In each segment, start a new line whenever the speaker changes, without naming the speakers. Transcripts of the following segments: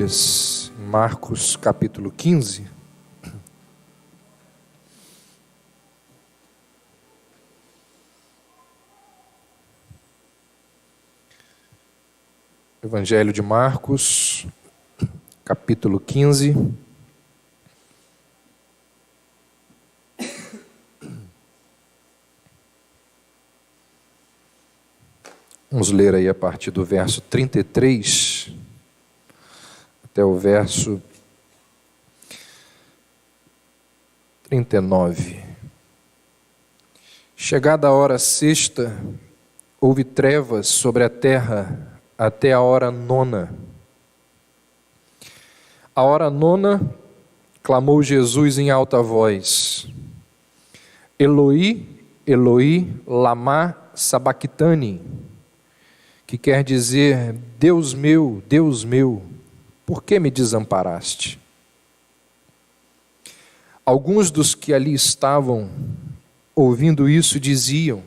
Bíblias, em Marcos capítulo 15. Evangelho de Marcos, capítulo 15. Vamos ler aí a partir do verso 33 até o verso 39. Chegada a hora sexta, houve trevas sobre a terra até a hora nona. A hora nona, clamou Jesus em alta voz: Eloi, Eloi, lama sabactani, que quer dizer: Deus meu, por que me desamparaste? Alguns dos que ali estavam, ouvindo isso, diziam: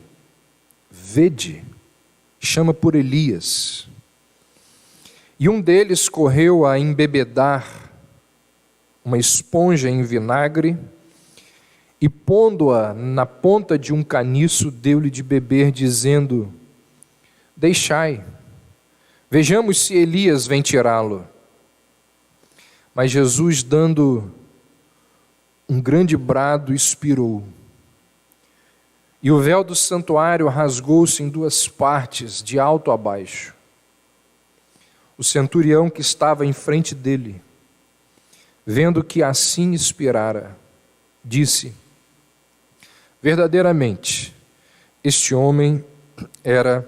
Vede, chama por Elias. E um deles correu a embebedar uma esponja em vinagre e, pondo-a na ponta de um caniço, deu-lhe de beber, dizendo: Deixai, vejamos se Elias vem tirá-lo. Mas Jesus, dando um grande brado, expirou. E o véu do santuário rasgou-se em duas partes, de alto a baixo. O centurião que estava em frente dele, vendo que assim expirara, disse: Verdadeiramente, este homem era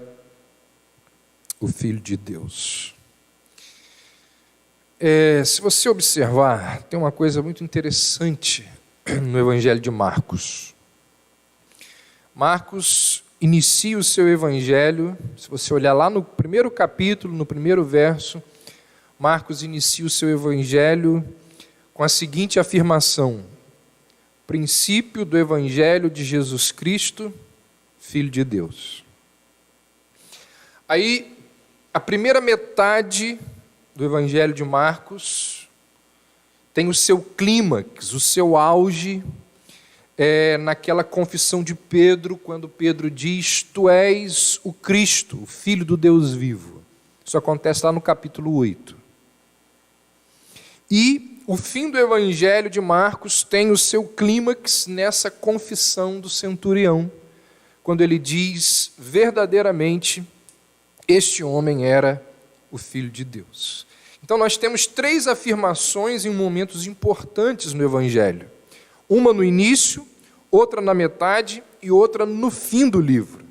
o Filho de Deus. Se você observar, tem uma coisa muito interessante no Evangelho de Marcos. Marcos inicia o seu Evangelho, se você olhar lá no primeiro capítulo, no primeiro verso, Marcos inicia o seu Evangelho com a seguinte afirmação: princípio do Evangelho de Jesus Cristo, Filho de Deus. Aí, a primeira metade do Evangelho de Marcos tem o seu clímax, o seu auge, naquela confissão de Pedro, quando Pedro diz: Tu és o Cristo, o Filho do Deus vivo. Isso acontece lá no capítulo 8. E o fim do Evangelho de Marcos tem o seu clímax nessa confissão do centurião, quando ele diz: verdadeiramente, este homem era o Filho de Deus. Então nós temos três afirmações em momentos importantes no Evangelho. Uma no início, outra na metade e outra no fim do livro.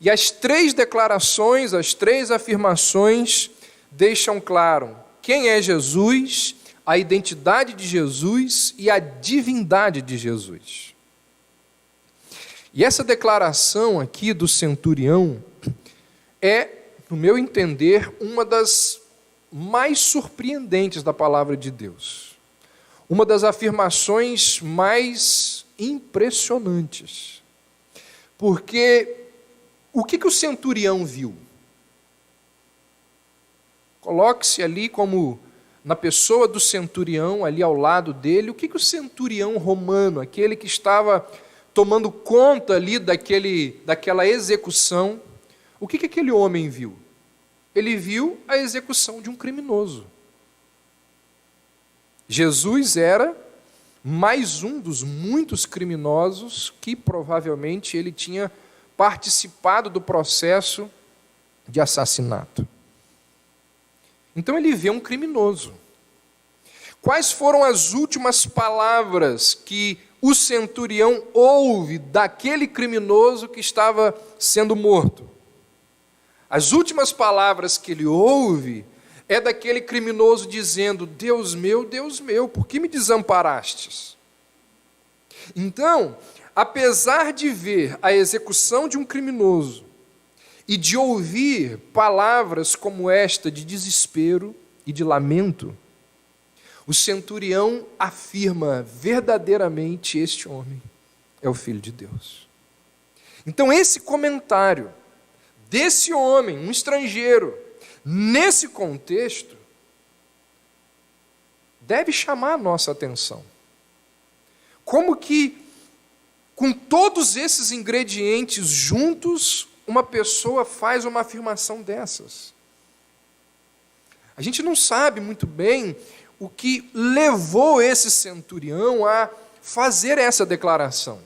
E as três declarações, as três afirmações deixam claro quem é Jesus, a identidade de Jesus e a divindade de Jesus. E essa declaração aqui do centurião é, no meu entender, uma das mais surpreendentes da palavra de Deus. Uma das afirmações mais impressionantes. Porque o que o centurião viu? Coloque-se ali como na pessoa do centurião, ali ao lado dele, o que o centurião romano, aquele que estava tomando conta ali daquela execução, o que aquele homem viu? Ele viu a execução de um criminoso. Jesus era mais um dos muitos criminosos que provavelmente ele tinha participado do processo de assassinato. Então ele vê um criminoso. Quais foram as últimas palavras que o centurião ouve daquele criminoso que estava sendo morto? As últimas palavras que ele ouve é daquele criminoso dizendo: Deus meu, por que me desamparastes? Então, apesar de ver a execução de um criminoso e de ouvir palavras como esta de desespero e de lamento, o centurião afirma: verdadeiramente este homem é o Filho de Deus. Então esse comentário desse homem, um estrangeiro, nesse contexto, deve chamar a nossa atenção. Como que, com todos esses ingredientes juntos, uma pessoa faz uma afirmação dessas? A gente não sabe muito bem o que levou esse centurião a fazer essa declaração.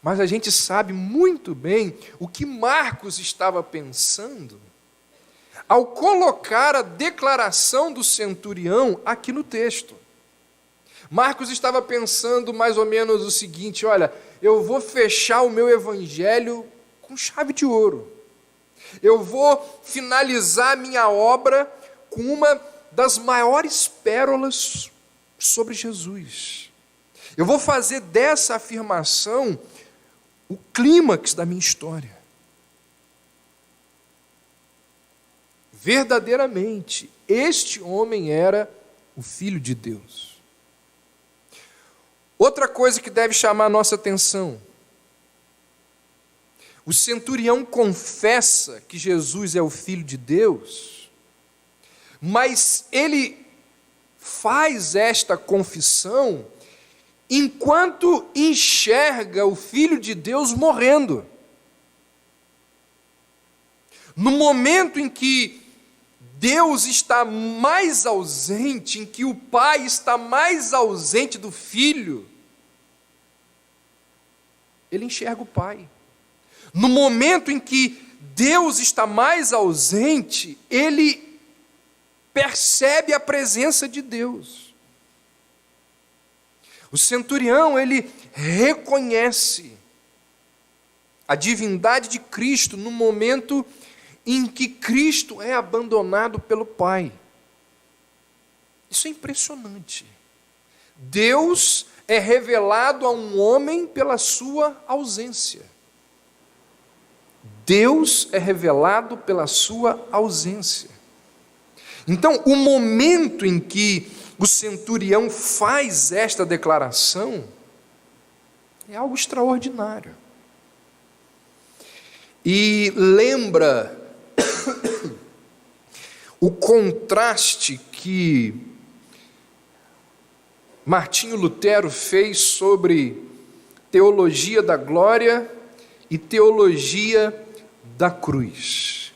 Mas a gente sabe muito bem o que Marcos estava pensando ao colocar a declaração do centurião aqui no texto. Marcos estava pensando mais ou menos o seguinte: olha, eu vou fechar o meu evangelho com chave de ouro. Eu vou finalizar minha obra com uma das maiores pérolas sobre Jesus. Eu vou fazer dessa afirmação o clímax da minha história. Verdadeiramente, este homem era o Filho de Deus. Outra coisa que deve chamar a nossa atenção: o centurião confessa que Jesus é o Filho de Deus, mas ele faz esta confissão enquanto enxerga o Filho de Deus morrendo. No momento em que Deus está mais ausente, em que o Pai está mais ausente do Filho, ele enxerga o Pai. No momento em que Deus está mais ausente, ele percebe a presença de Deus. O centurião, ele reconhece a divindade de Cristo no momento em que Cristo é abandonado pelo Pai. Isso é impressionante. Deus é revelado a um homem pela sua ausência. Deus é revelado pela sua ausência. Então, o momento em que o centurião faz esta declaração é algo extraordinário. E lembra o contraste que Martinho Lutero fez sobre teologia da glória e teologia da cruz.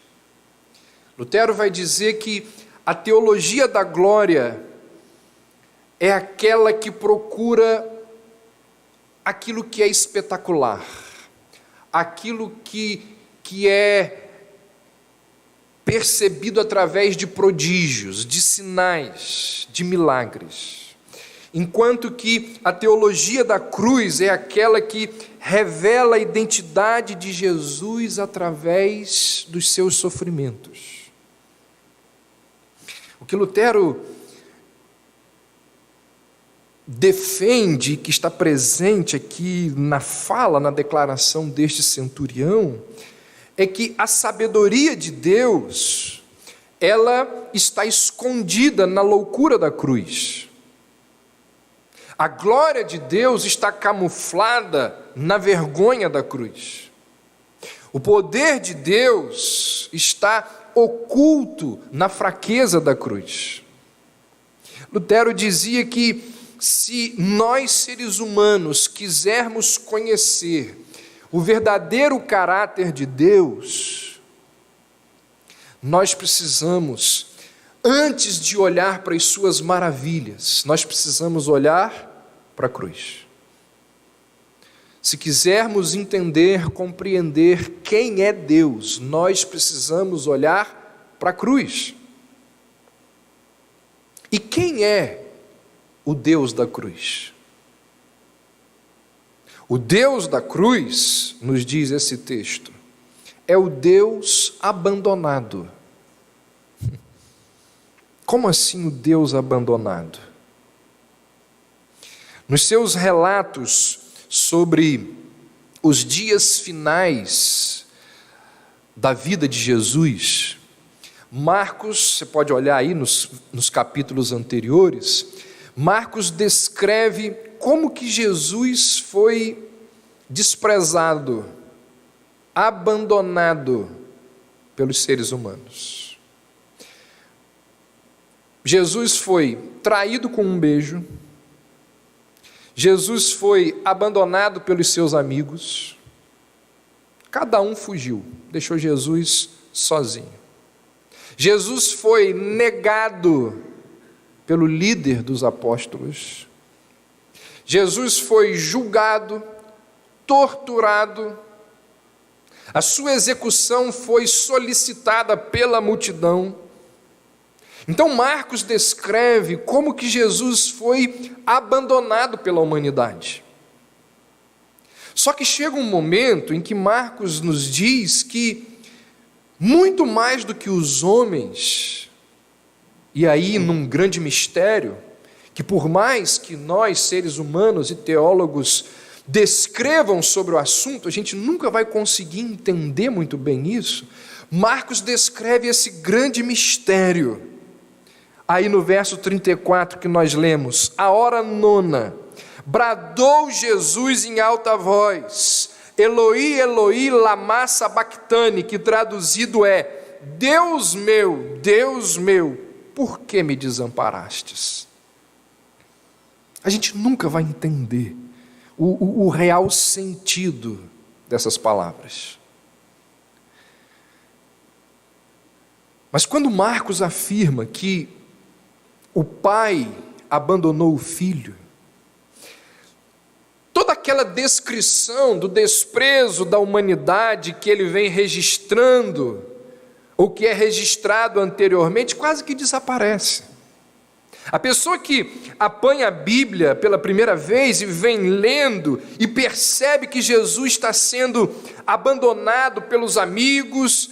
Lutero vai dizer que a teologia da glória é aquela que procura aquilo que é espetacular, aquilo que é percebido através de prodígios, de sinais, de milagres. Enquanto que a teologia da cruz é aquela que revela a identidade de Jesus através dos seus sofrimentos. O que Lutero defende, que está presente aqui na fala, na declaração deste centurião, é que a sabedoria de Deus, ela está escondida na loucura da cruz. A glória de Deus está camuflada na vergonha da cruz. O poder de Deus está oculto na fraqueza da cruz. Lutero dizia que se nós, seres humanos, quisermos conhecer o verdadeiro caráter de Deus, nós precisamos, antes de olhar para as suas maravilhas, nós precisamos olhar para a cruz. Se quisermos entender, compreender quem é Deus, nós precisamos olhar para a cruz. E quem é o Deus da cruz? O Deus da cruz, nos diz esse texto, é o Deus abandonado. Como assim o Deus abandonado? Nos seus relatos sobre os dias finais da vida de Jesus, Marcos, você pode olhar aí nos capítulos anteriores, Marcos descreve como que Jesus foi desprezado, abandonado pelos seres humanos. Jesus foi traído com um beijo, Jesus foi abandonado pelos seus amigos, cada um fugiu, deixou Jesus sozinho. Jesus foi negado pelo líder dos apóstolos, Jesus foi julgado, torturado, a sua execução foi solicitada pela multidão. Então Marcos descreve como que Jesus foi abandonado pela humanidade. Só que chega um momento em que Marcos nos diz que, muito mais do que os homens, e aí num grande mistério, que por mais que nós, seres humanos e teólogos, descrevam sobre o assunto, a gente nunca vai conseguir entender muito bem isso. Marcos descreve esse grande mistério. Aí no verso 34 que nós lemos: a hora nona, bradou Jesus em alta voz, Eloi, Eloi, lama sabactani, que traduzido é: Deus meu, por que me desamparastes? A gente nunca vai entender o real sentido dessas palavras. Mas quando Marcos afirma que o pai abandonou o filho, toda aquela descrição do desprezo da humanidade que ele vem registrando, ou que é registrado anteriormente, quase que desaparece. A pessoa que apanha a Bíblia pela primeira vez e vem lendo e percebe que Jesus está sendo abandonado pelos amigos,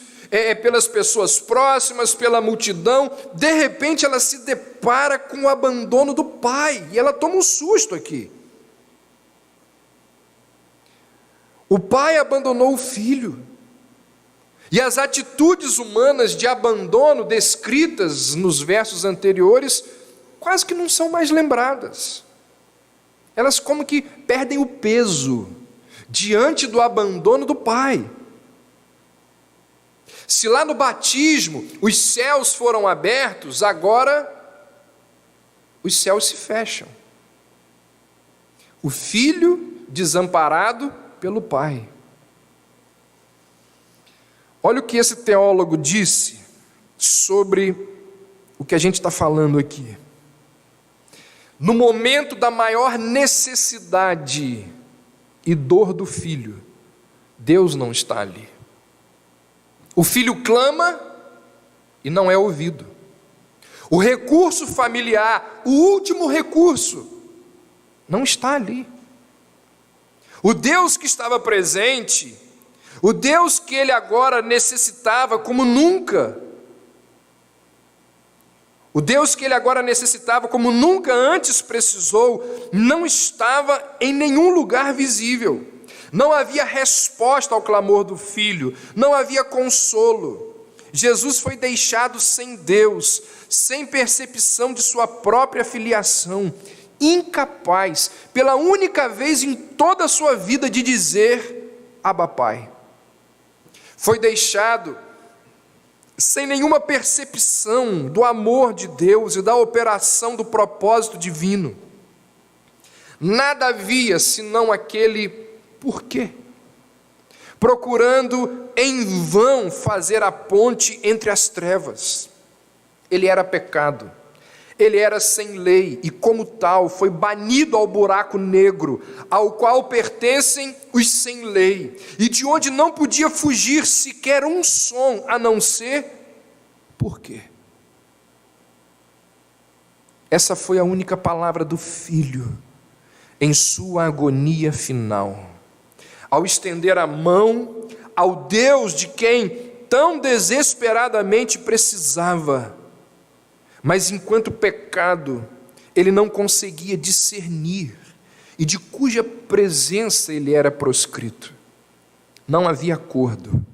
pelas pessoas próximas, pela multidão, de repente ela se depara com o abandono do pai, e ela toma um susto aqui. O pai abandonou o filho, e as atitudes humanas de abandono descritas nos versos anteriores quase que não são mais lembradas. Elas como que perdem o peso diante do abandono do pai. Se lá no batismo os céus foram abertos, agora os céus se fecham. O filho desamparado pelo pai. Olha o que esse teólogo disse sobre o que a gente está falando aqui. No momento da maior necessidade e dor do filho, Deus não está ali. O filho clama e não é ouvido. O recurso familiar, o último recurso, não está ali. O Deus que estava presente, o Deus que ele agora necessitava como nunca, o Deus que ele agora necessitava como nunca antes precisou, não estava em nenhum lugar visível. Não havia resposta ao clamor do filho, não havia consolo. Jesus foi deixado sem Deus, sem percepção de sua própria filiação, incapaz, pela única vez em toda a sua vida, de dizer: Abba, Pai. Foi deixado sem nenhuma percepção do amor de Deus e da operação do propósito divino. Nada havia senão aquele porquê, procurando em vão fazer a ponte entre as trevas. Ele era pecado, ele era sem lei e, como tal, foi banido ao buraco negro, ao qual pertencem os sem lei, e de onde não podia fugir sequer um som, a não ser por quê. Essa foi a única palavra do Filho em sua agonia final, ao estender a mão ao Deus de quem tão desesperadamente precisava, mas enquanto pecado ele não conseguia discernir e de cuja presença ele era proscrito. Não havia acordo.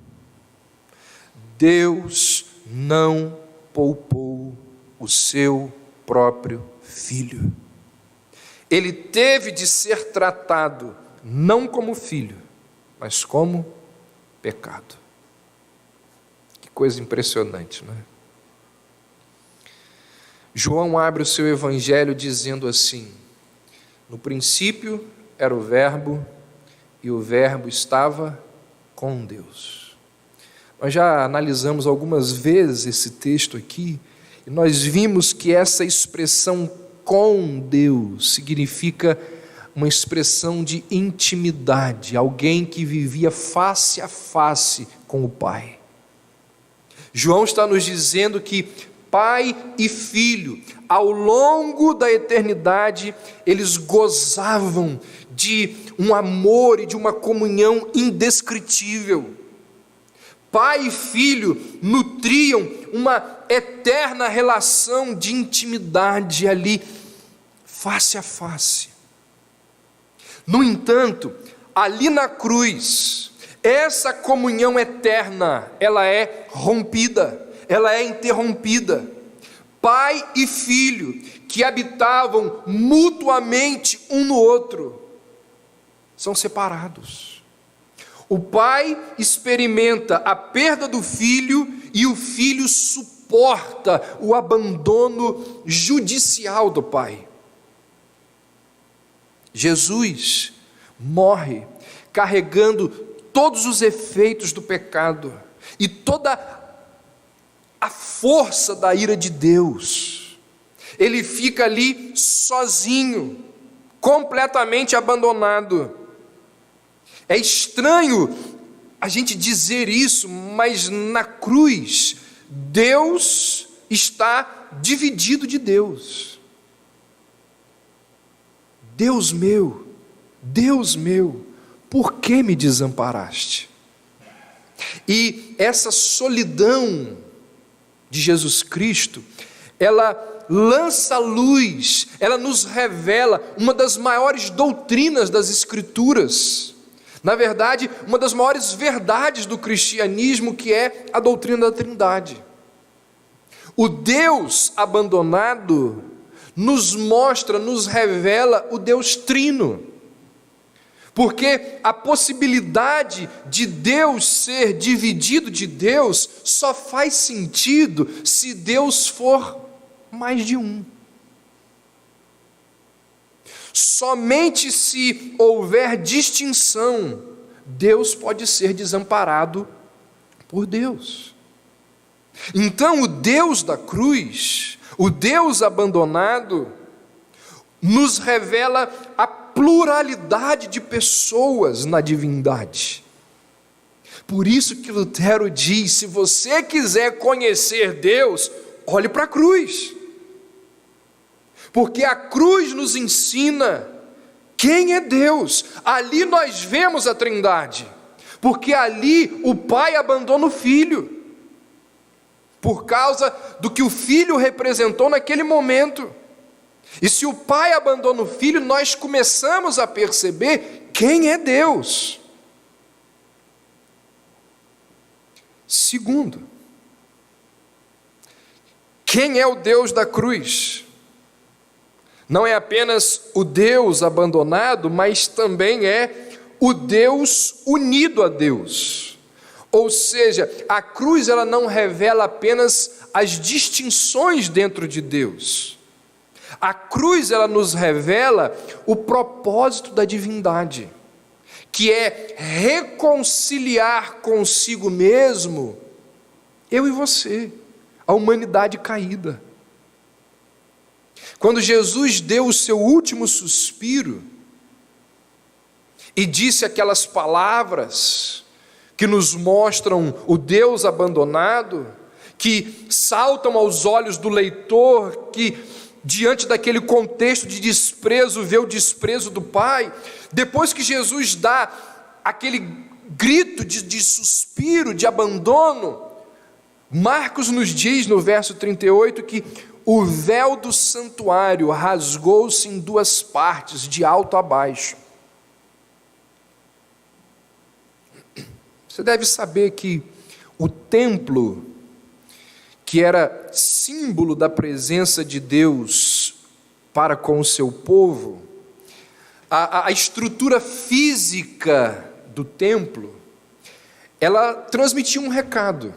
Deus não poupou o seu próprio filho. Ele teve de ser tratado não como filho, mas como pecado. Que coisa impressionante, não é? João abre o seu evangelho dizendo assim: no princípio era o Verbo, e o Verbo estava com Deus. Nós já analisamos algumas vezes esse texto aqui, e nós vimos que essa expressão com Deus significa uma expressão de intimidade, alguém que vivia face a face com o Pai. João está nos dizendo que Pai e Filho, ao longo da eternidade, eles gozavam de um amor e de uma comunhão indescritível. Pai e Filho nutriam uma eterna relação de intimidade ali, face a face. No entanto, ali na cruz, essa comunhão eterna, ela é rompida, ela é interrompida. Pai e filho, que habitavam mutuamente um no outro, são separados. O pai experimenta a perda do filho e o filho suporta o abandono judicial do pai. Jesus morre carregando todos os efeitos do pecado e toda a força da ira de Deus. Ele fica ali sozinho, completamente abandonado. É estranho a gente dizer isso, mas na cruz, Deus está dividido de Deus. Deus meu, por que me desamparaste? E essa solidão de Jesus Cristo, ela lança luz, ela nos revela uma das maiores doutrinas das Escrituras. Na verdade, uma das maiores verdades do cristianismo, que é a doutrina da Trindade. O Deus abandonado nos mostra, nos revela o Deus trino. Porque a possibilidade de Deus ser dividido de Deus só faz sentido se Deus for mais de um. Somente se houver distinção, Deus pode ser desamparado por Deus. Então, o Deus da cruz, o Deus abandonado, nos revela a pluralidade de pessoas na divindade. Por isso que Lutero diz: se você quiser conhecer Deus, olhe para a cruz. Porque a cruz nos ensina quem é Deus. Ali nós vemos a Trindade. Porque ali o Pai abandona o Filho, por causa do que o Filho representou naquele momento. E se o Pai abandona o Filho, nós começamos a perceber quem é Deus. Segundo, quem é o Deus da cruz? Não é apenas o Deus abandonado, mas também é o Deus unido a Deus. Ou seja, a cruz ela não revela apenas as distinções dentro de Deus. A cruz ela nos revela o propósito da divindade, que é reconciliar consigo mesmo eu e você, a humanidade caída. Quando Jesus deu o seu último suspiro e disse aquelas palavras que nos mostram o Deus abandonado, que saltam aos olhos do leitor, que diante daquele contexto de desprezo, vê o desprezo do Pai. Depois que Jesus dá aquele grito de suspiro, de abandono, Marcos nos diz no verso 38 que o véu do santuário rasgou-se em duas partes, de alto a baixo. Você deve saber que o templo, que era símbolo da presença de Deus para com o seu povo, a estrutura física do templo, ela transmitia um recado,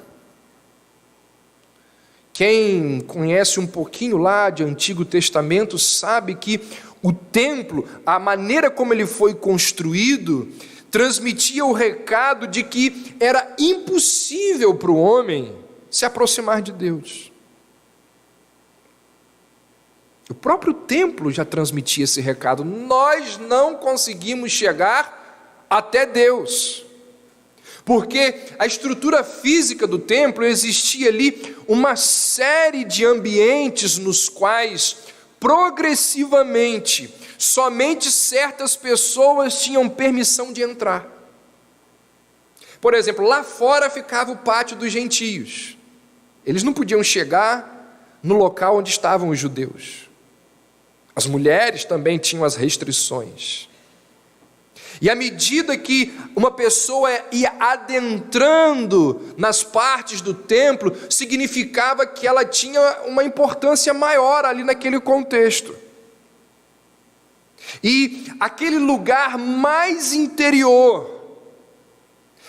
Quem conhece um pouquinho lá de Antigo Testamento sabe que o templo, a maneira como ele foi construído, transmitia o recado de que era impossível para o homem se aproximar de Deus. O próprio templo já transmitia esse recado: nós não conseguimos chegar até Deus. Porque a estrutura física do templo, existia ali uma série de ambientes nos quais, progressivamente, somente certas pessoas tinham permissão de entrar. Por exemplo, lá fora ficava o pátio dos gentios. Eles não podiam chegar no local onde estavam os judeus. As mulheres também tinham as restrições. E à medida que uma pessoa ia adentrando nas partes do templo, significava que ela tinha uma importância maior ali naquele contexto. E aquele lugar mais interior,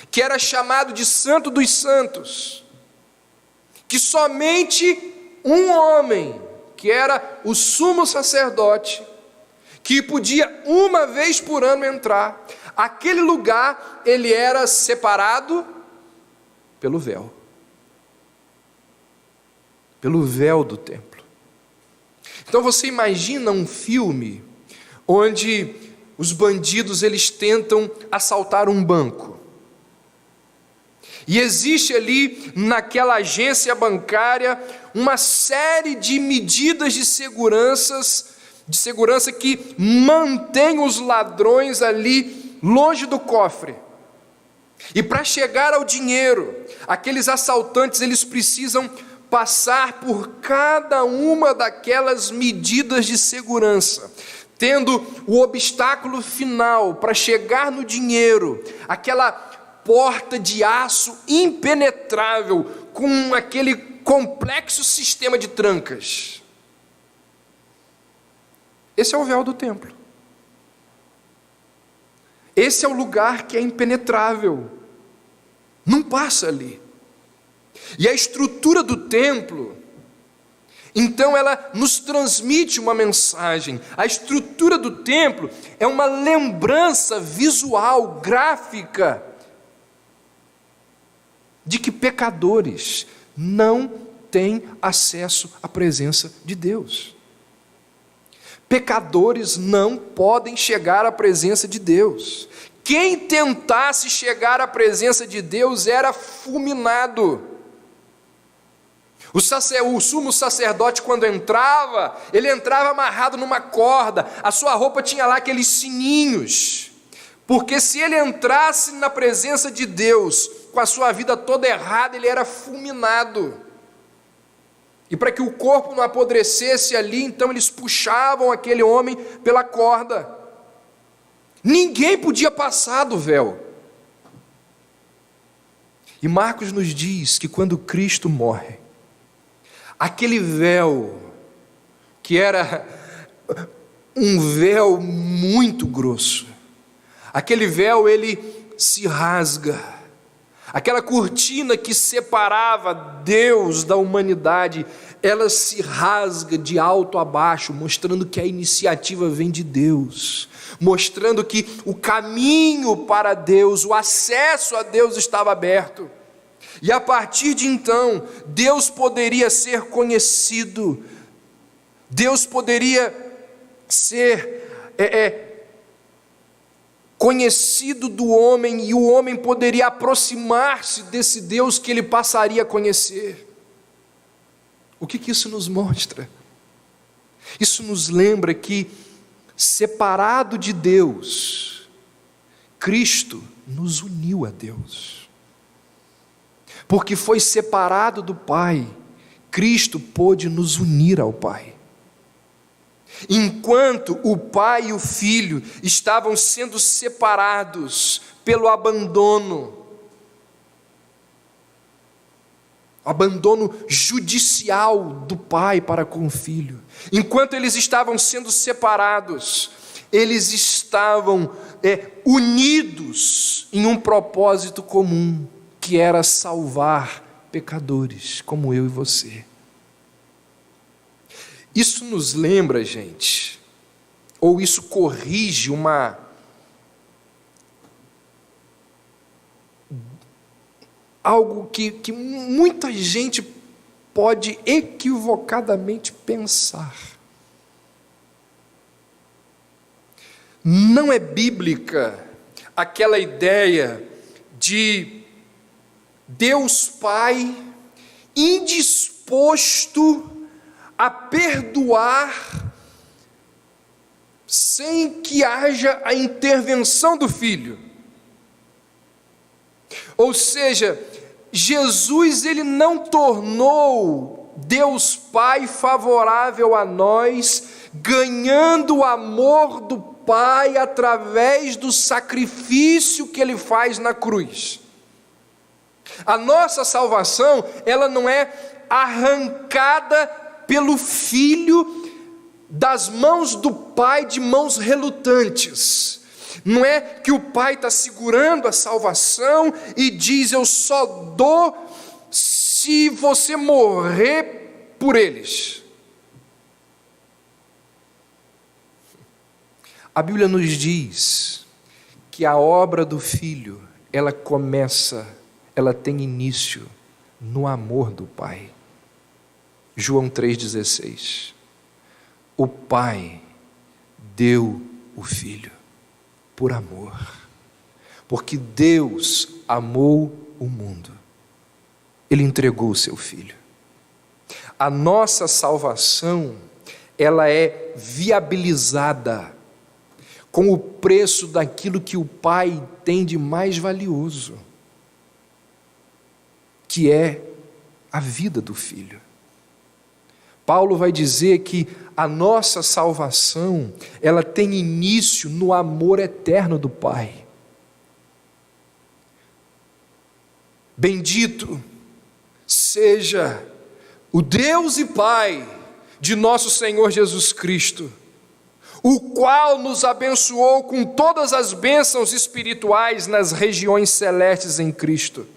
que era chamado de Santo dos Santos, que somente um homem, que era o sumo sacerdote, que podia uma vez por ano entrar, aquele lugar ele era separado pelo véu do templo. Então você imagina um filme onde os bandidos eles tentam assaltar um banco, e existe ali naquela agência bancária uma série de medidas de segurança que mantém os ladrões ali longe do cofre. E para chegar ao dinheiro, aqueles assaltantes eles precisam passar por cada uma daquelas medidas de segurança, tendo o obstáculo final para chegar no dinheiro, aquela porta de aço impenetrável com aquele complexo sistema de trancas. Esse é o véu do templo. Esse é o lugar que é impenetrável. Não passa ali. E a estrutura do templo, então ela nos transmite uma mensagem. A estrutura do templo é uma lembrança visual, gráfica, de que pecadores não têm acesso à presença de Deus. Pecadores não podem chegar à presença de Deus. Quem tentasse chegar à presença de Deus era fulminado. O sumo sacerdote, quando entrava, ele entrava amarrado numa corda, a sua roupa tinha lá aqueles sininhos, porque se ele entrasse na presença de Deus com a sua vida toda errada, ele era fulminado. E para que o corpo não apodrecesse ali, então eles puxavam aquele homem pela corda. Ninguém podia passar do véu. E Marcos nos diz que quando Cristo morre, aquele véu, que era um véu muito grosso, aquele véu ele se rasga. Aquela cortina que separava Deus da humanidade, ela se rasga de alto a baixo, mostrando que a iniciativa vem de Deus, mostrando que o caminho para Deus, o acesso a Deus estava aberto. E a partir de então, Deus poderia ser conhecido, Deus poderia ser conhecido do homem, e o homem poderia aproximar-se desse Deus que ele passaria a conhecer. O que isso nos mostra? Isso nos lembra que, separado de Deus, Cristo nos uniu a Deus. Porque foi separado do Pai, Cristo pôde nos unir ao Pai. Enquanto o pai e o filho estavam sendo separados pelo abandono judicial do pai para com o filho, enquanto eles estavam sendo separados, eles estavam unidos em um propósito comum, que era salvar pecadores como eu e você. Isso nos lembra, gente, ou isso corrige algo que muita gente pode equivocadamente pensar. Não é bíblica aquela ideia de Deus Pai indisposto a perdoar sem que haja a intervenção do Filho. Ou seja, Jesus ele não tornou Deus Pai favorável a nós, ganhando o amor do Pai através do sacrifício que Ele faz na cruz. A nossa salvação, ela não é arrancada pelo Filho das mãos do Pai de mãos relutantes. Não é que o Pai está segurando a salvação e diz: eu só dou se você morrer por eles. A Bíblia nos diz que a obra do Filho, ela tem início no amor do Pai. João 3,16. O Pai deu o Filho por amor, porque Deus amou o mundo. Ele entregou o seu Filho. A nossa salvação, ela é viabilizada com o preço daquilo que o Pai tem de mais valioso, que é a vida do Filho. Paulo vai dizer que a nossa salvação, ela tem início no amor eterno do Pai. Bendito seja o Deus e Pai de nosso Senhor Jesus Cristo, o qual nos abençoou com todas as bênçãos espirituais nas regiões celestes em Cristo,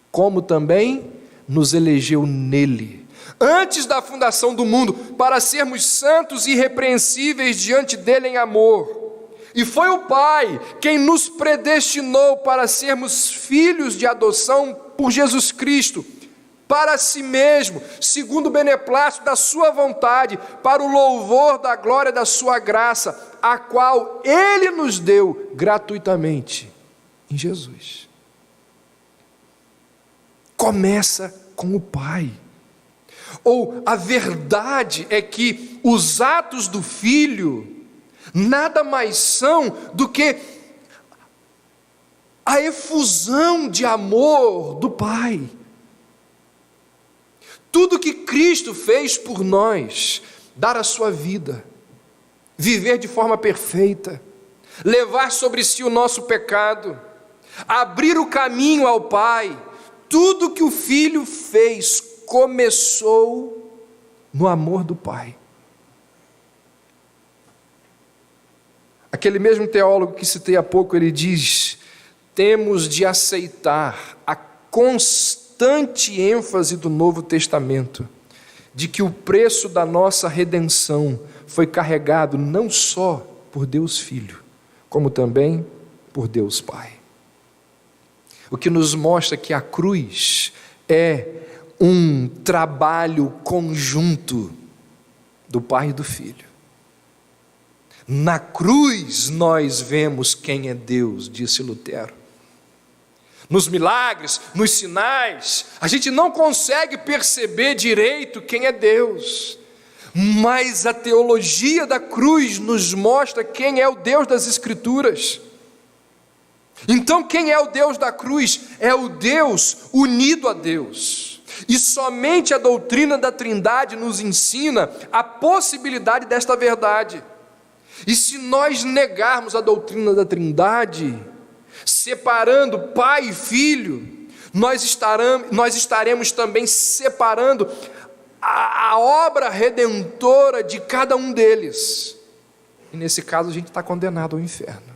como também nos elegeu nele, antes da fundação do mundo, para sermos santos e irrepreensíveis diante dele em amor. E foi o Pai quem nos predestinou para sermos filhos de adoção por Jesus Cristo, para si mesmo, segundo o beneplácito da sua vontade, para o louvor da glória da sua graça, a qual ele nos deu gratuitamente em Jesus. Começa com o Pai. Ou a verdade é que os atos do Filho nada mais são do que a efusão de amor do Pai. Tudo que Cristo fez por nós, dar a sua vida, viver de forma perfeita, levar sobre si o nosso pecado, abrir o caminho ao Pai, tudo que o Filho fez começou no amor do Pai. Aquele mesmo teólogo que citei há pouco, ele diz: temos de aceitar a constante ênfase do Novo Testamento, de que o preço da nossa redenção foi carregado não só por Deus Filho, como também por Deus Pai. O que nos mostra que a cruz é um trabalho conjunto do Pai e do Filho. Na cruz nós vemos quem é Deus, disse Lutero. Nos milagres, nos sinais, a gente não consegue perceber direito quem é Deus, mas a teologia da cruz nos mostra quem é o Deus das Escrituras. Então, quem é o Deus da cruz? É o Deus unido a Deus. E somente a doutrina da Trindade nos ensina a possibilidade desta verdade. E se nós negarmos a doutrina da Trindade, separando Pai e Filho, nós estaremos também separando a obra redentora de cada um deles. E nesse caso a gente está condenado ao inferno.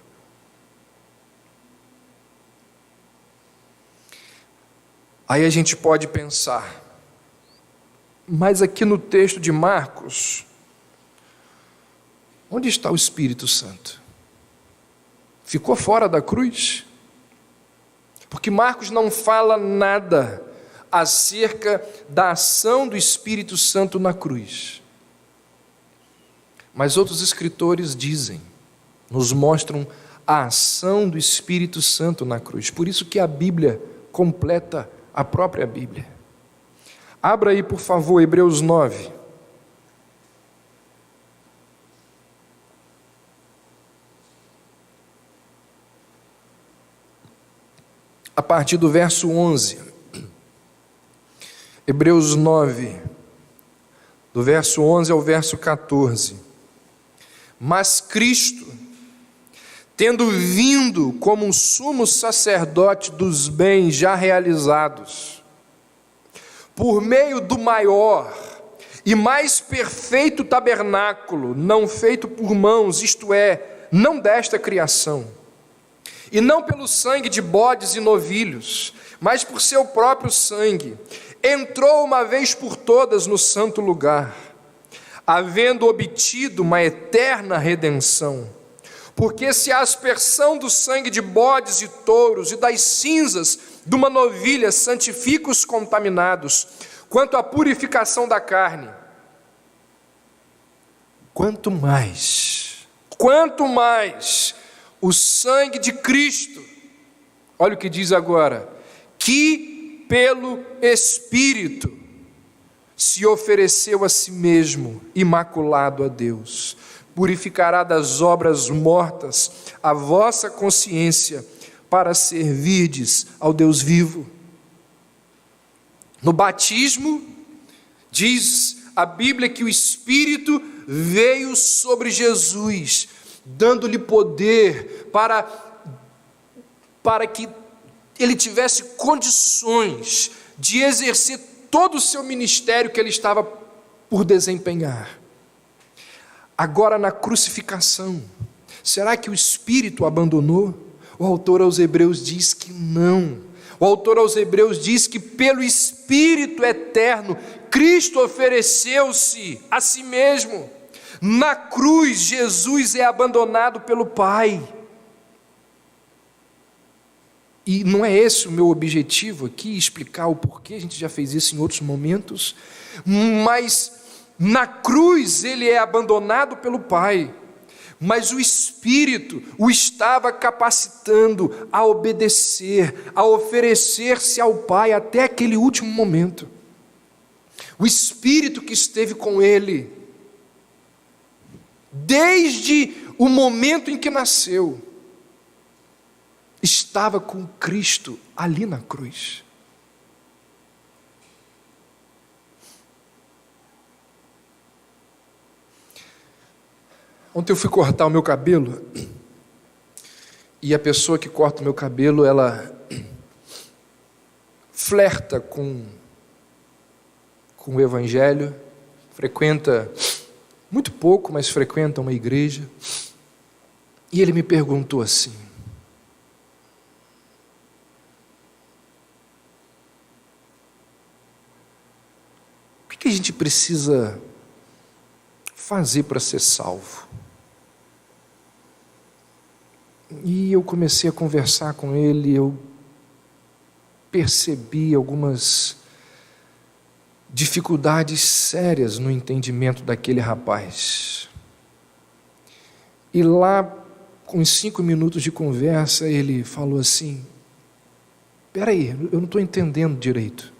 Aí a gente pode pensar, Mas aqui no texto de Marcos, onde está o Espírito Santo? Ficou fora da cruz? Porque Marcos não fala nada acerca da ação do Espírito Santo na cruz. Mas outros escritores dizem, nos mostram a ação do Espírito Santo na cruz. Por isso que a Bíblia completa a própria Bíblia. Abra aí, por favor, Hebreus 9. A partir do verso 11. Hebreus 9, do verso 11 ao verso 14. Mas Cristo, tendo vindo como um sumo sacerdote dos bens já realizados, por meio do maior e mais perfeito tabernáculo, não feito por mãos, isto é, não desta criação, e não pelo sangue de bodes e novilhos, mas por seu próprio sangue, entrou uma vez por todas no santo lugar, havendo obtido uma eterna redenção. Porque se a aspersão do sangue de bodes e touros e das cinzas de uma novilha santifica os contaminados, quanto à purificação da carne, quanto mais o sangue de Cristo, olha o que diz agora, que pelo Espírito se ofereceu a si mesmo, imaculado a Deus, purificará das obras mortas a vossa consciência, para servirdes ao Deus vivo. No batismo, diz a Bíblia que o Espírito veio sobre Jesus, dando-lhe poder para que ele tivesse condições de exercer todo o seu ministério que ele estava por desempenhar. Agora na crucificação, será que o Espírito o abandonou? O autor aos Hebreus diz que não. O autor aos Hebreus diz que pelo Espírito eterno, Cristo ofereceu-se a si mesmo. Na cruz, Jesus é abandonado pelo Pai. E não é esse o meu objetivo aqui, explicar o porquê, a gente já fez isso em outros momentos, mas na cruz ele é abandonado pelo Pai, mas o Espírito o estava capacitando a obedecer, a oferecer-se ao Pai até aquele último momento. O Espírito que esteve com ele, desde o momento em que nasceu, estava com Cristo ali na cruz. Ontem eu fui cortar o meu cabelo, e a pessoa que corta o meu cabelo, ela flerta com o Evangelho, frequenta, muito pouco, mas frequenta uma igreja, e ele me perguntou assim: o que a gente precisa fazer para ser salvo? E eu comecei a conversar com ele, eu percebi algumas dificuldades sérias no entendimento daquele rapaz. E lá, com uns 5 minutos de conversa, ele falou assim: espera aí, eu não estou entendendo direito.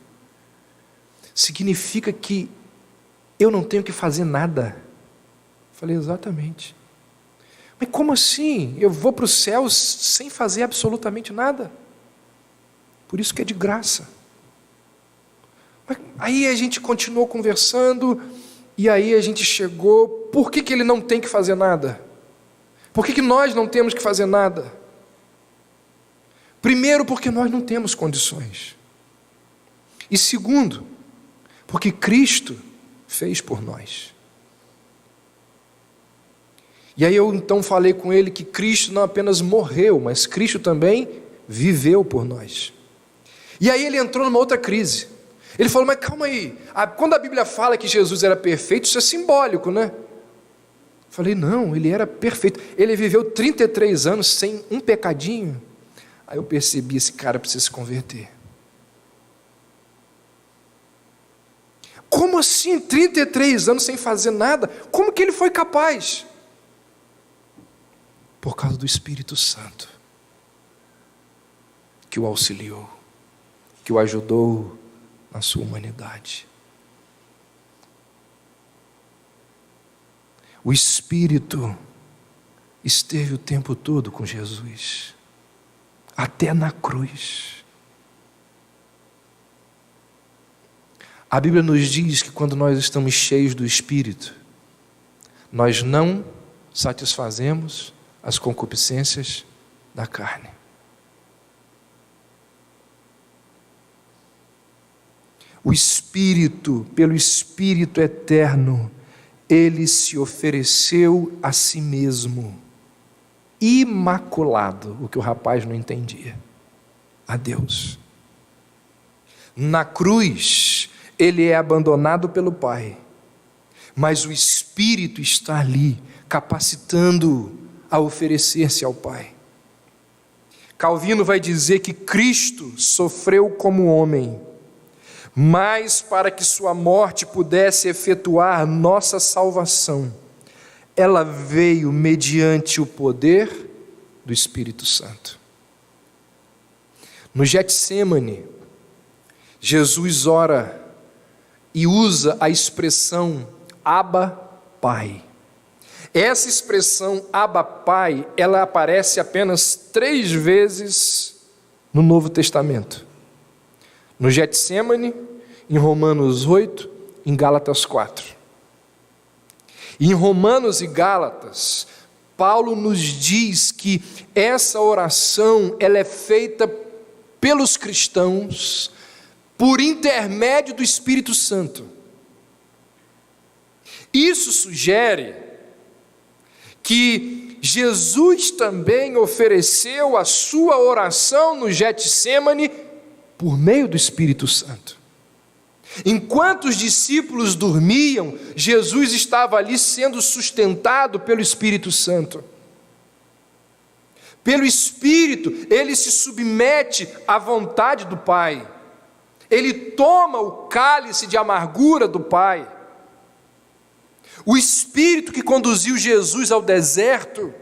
Significa que eu não tenho que fazer nada? Eu falei: exatamente. Mas como assim? Eu vou para o céu sem fazer absolutamente nada? Por isso que é de graça. Mas aí a gente continuou conversando, e aí a gente chegou, por que ele não tem que fazer nada? Por que nós não temos que fazer nada? Primeiro, porque nós não temos condições. E segundo, porque Cristo fez por nós. E aí eu então falei com ele que Cristo não apenas morreu, mas Cristo também viveu por nós. E aí ele entrou numa outra crise. Ele falou, mas calma aí, quando a Bíblia fala que Jesus era perfeito, isso é simbólico, né? Falei, não, ele era perfeito. Ele viveu 33 anos sem um pecadinho. Aí eu percebi, esse cara precisa se converter. Como assim, 33 anos sem fazer nada? Como que ele foi capaz? Por causa do Espírito Santo, que o auxiliou, que o ajudou na sua humanidade. O Espírito esteve o tempo todo com Jesus, até na cruz. A Bíblia nos diz que quando nós estamos cheios do Espírito, nós não satisfazemos as concupiscências da carne. O Espírito, pelo Espírito eterno, ele se ofereceu a si mesmo, imaculado, o que o rapaz não entendia, a Deus. Na cruz, ele é abandonado pelo Pai, mas o Espírito está ali, capacitando-o a oferecer-se ao Pai. Calvino vai dizer que Cristo sofreu como homem, mas para que sua morte pudesse efetuar nossa salvação, ela veio mediante o poder do Espírito Santo. No Getsêmani, Jesus ora e usa a expressão Abba, Pai. Essa expressão Abba, Pai, ela aparece apenas 3 vezes no Novo Testamento. No Getsêmani, em Romanos 8, em Gálatas 4. E em Romanos e Gálatas, Paulo nos diz que essa oração ela é feita pelos cristãos por intermédio do Espírito Santo. Isso sugere que Jesus também ofereceu a sua oração no Getsêmani por meio do Espírito Santo. Enquanto os discípulos dormiam, Jesus estava ali sendo sustentado pelo Espírito Santo. Pelo Espírito, ele se submete à vontade do Pai. Ele toma o cálice de amargura do Pai. O Espírito que conduziu Jesus ao deserto,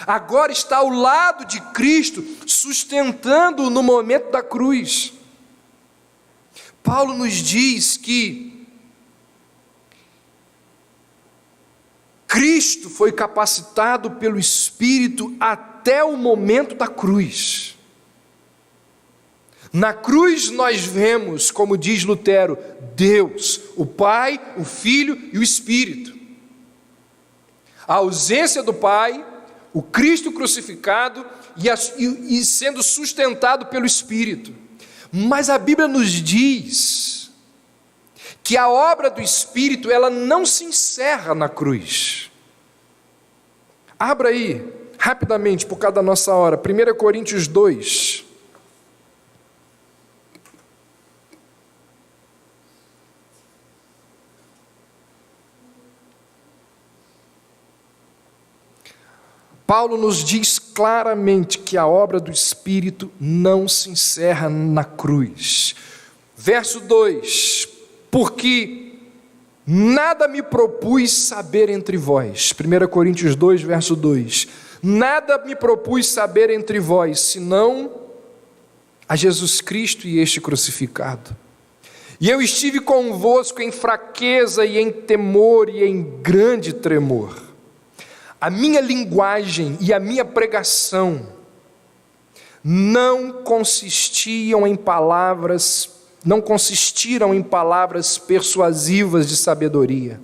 agora está ao lado de Cristo, sustentando-o no momento da cruz. Paulo nos diz que Cristo foi capacitado pelo Espírito até o momento da cruz. Na cruz nós vemos, como diz Lutero, Deus, o Pai, o Filho e o Espírito. A ausência do Pai, o Cristo crucificado e sendo sustentado pelo Espírito. Mas a Bíblia nos diz que a obra do Espírito ela não se encerra na cruz. Abra aí, rapidamente, por causa da nossa hora, 1 Coríntios 2. Paulo nos diz claramente que a obra do Espírito não se encerra na cruz. Verso 2: porque nada me propus saber entre vós. 1 Coríntios 2, verso 2: nada me propus saber entre vós, senão a Jesus Cristo e este crucificado. E eu estive convosco em fraqueza e em temor e em grande tremor. A minha linguagem e a minha pregação não consistiram em palavras persuasivas de sabedoria,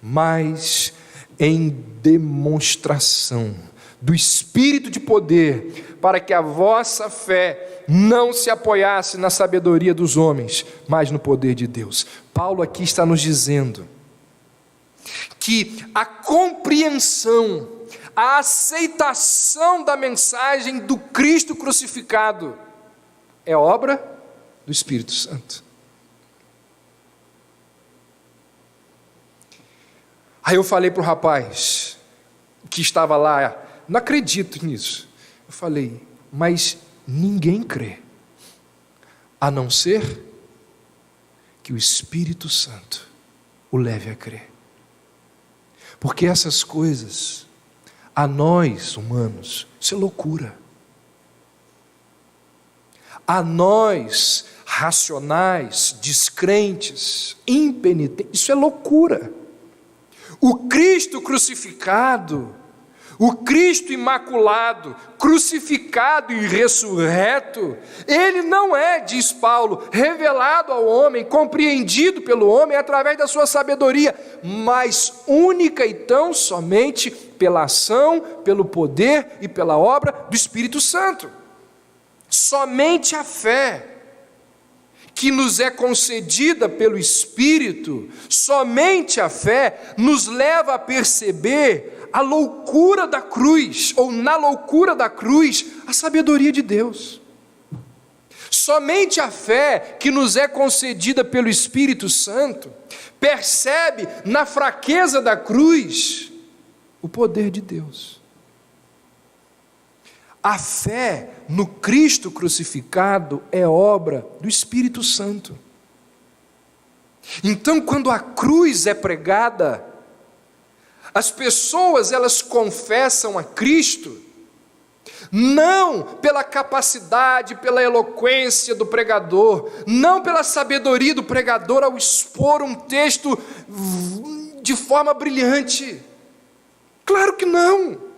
mas em demonstração do Espírito de poder, para que a vossa fé não se apoiasse na sabedoria dos homens, mas no poder de Deus. Paulo aqui está nos dizendo que a compreensão, a aceitação da mensagem do Cristo crucificado é obra do Espírito Santo. Aí eu falei para o rapaz que estava lá, não acredito nisso. Eu falei, mas ninguém crê, a não ser que o Espírito Santo o leve a crer. Porque essas coisas, a nós humanos, isso é loucura. A nós, racionais, descrentes, impenitentes, isso é loucura. O Cristo crucificado, o Cristo imaculado, crucificado e ressurreto, ele não é, diz Paulo, revelado ao homem, compreendido pelo homem através da sua sabedoria, mas única e tão somente pela ação, pelo poder e pela obra do Espírito Santo. Somente a fé que nos é concedida pelo Espírito, somente a fé nos leva a perceber a loucura da cruz, ou na loucura da cruz, a sabedoria de Deus. Somente a fé que nos é concedida pelo Espírito Santo percebe na fraqueza da cruz o poder de Deus. A fé no Cristo crucificado é obra do Espírito Santo. Então, quando a cruz é pregada, as pessoas elas confessam a Cristo, não pela capacidade, pela eloquência do pregador, não pela sabedoria do pregador ao expor um texto de forma brilhante. Claro que não.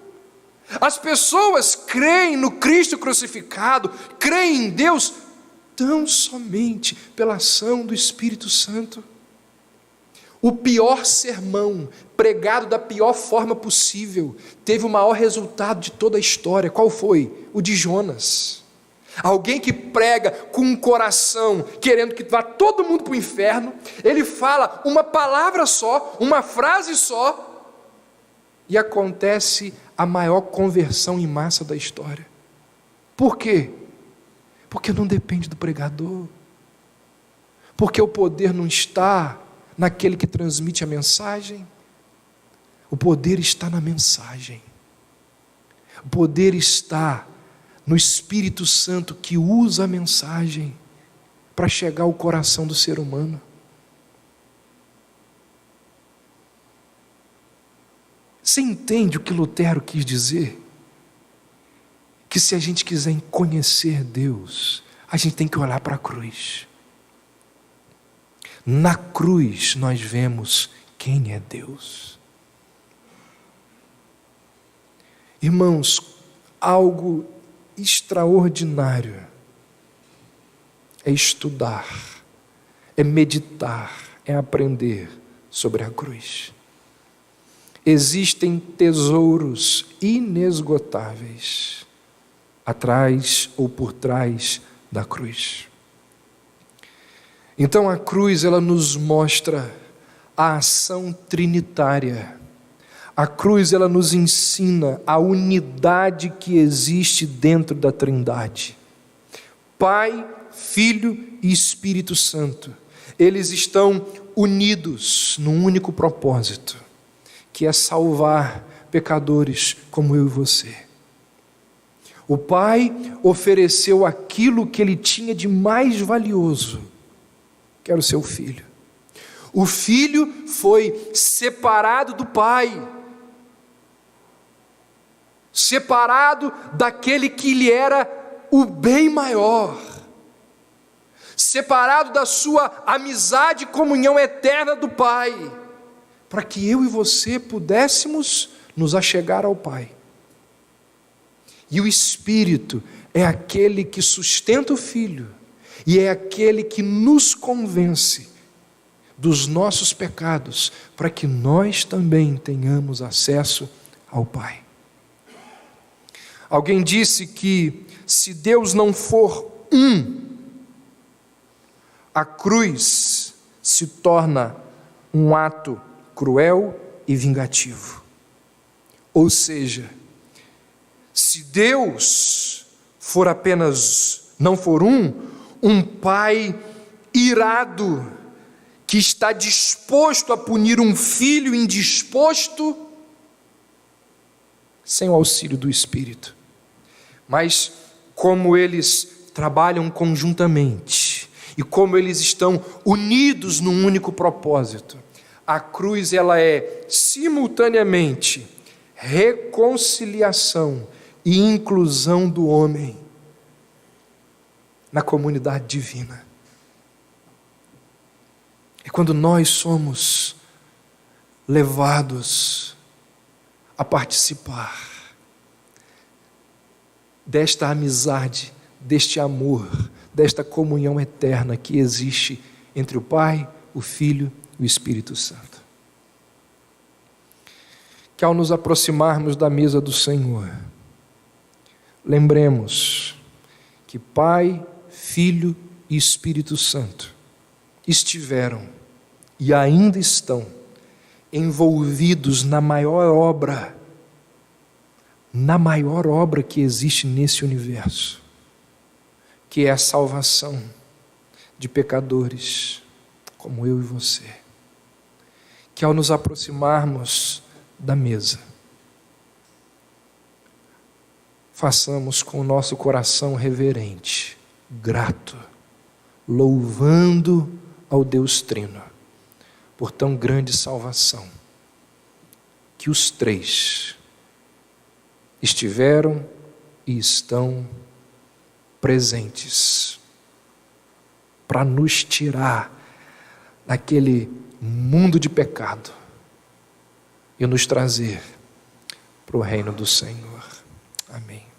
As pessoas creem no Cristo crucificado, creem em Deus tão somente pela ação do Espírito Santo. O pior sermão, pregado da pior forma possível, teve o maior resultado de toda a história. Qual foi? O de Jonas. Alguém que prega com um coração, querendo que vá todo mundo para o inferno, ele fala uma palavra só, uma frase só, e acontece a maior conversão em massa da história. Por quê? Porque não depende do pregador. Porque o poder não está naquele que transmite a mensagem. O poder está na mensagem. O poder está no Espírito Santo que usa a mensagem para chegar ao coração do ser humano. Você entende o que Lutero quis dizer? Que se a gente quiser conhecer Deus, a gente tem que olhar para a cruz. Na cruz nós vemos quem é Deus. Irmãos, algo extraordinário é estudar, é meditar, é aprender sobre a cruz. Existem tesouros inesgotáveis atrás ou por trás da cruz. Então a cruz ela nos mostra a ação trinitária. A cruz ela nos ensina a unidade que existe dentro da Trindade. Pai, Filho e Espírito Santo. Eles estão unidos num único propósito, que é salvar pecadores como eu e você. O Pai ofereceu aquilo que ele tinha de mais valioso, que era o seu Filho. O Filho foi separado do Pai, separado daquele que lhe era o bem maior, separado da sua amizade e comunhão eterna do Pai, para que eu e você pudéssemos nos achegar ao Pai. E o Espírito é aquele que sustenta o Filho, e é aquele que nos convence dos nossos pecados, para que nós também tenhamos acesso ao Pai. Alguém disse que se Deus não for um, a cruz se torna um ato cruel e vingativo. Ou seja, se Deus for apenas, não for um pai irado, que está disposto a punir um filho indisposto sem o auxílio do Espírito. Mas como eles trabalham conjuntamente e como eles estão unidos num único propósito, a cruz ela é simultaneamente reconciliação e inclusão do homem na comunidade divina. É quando nós somos levados a participar desta amizade, deste amor, desta comunhão eterna que existe entre o Pai, o Filho e o Espírito Santo. Que ao nos aproximarmos da mesa do Senhor, lembremos que Pai, Filho e Espírito Santo estiveram e ainda estão envolvidos na maior obra que existe nesse universo, que é a salvação de pecadores como eu e você. Que ao nos aproximarmos da mesa, façamos com o nosso coração reverente, grato, louvando ao Deus Trino por tão grande salvação, que os três estiveram e estão presentes para nos tirar daquele mundo de pecado e nos trazer para o reino do Senhor. Amém.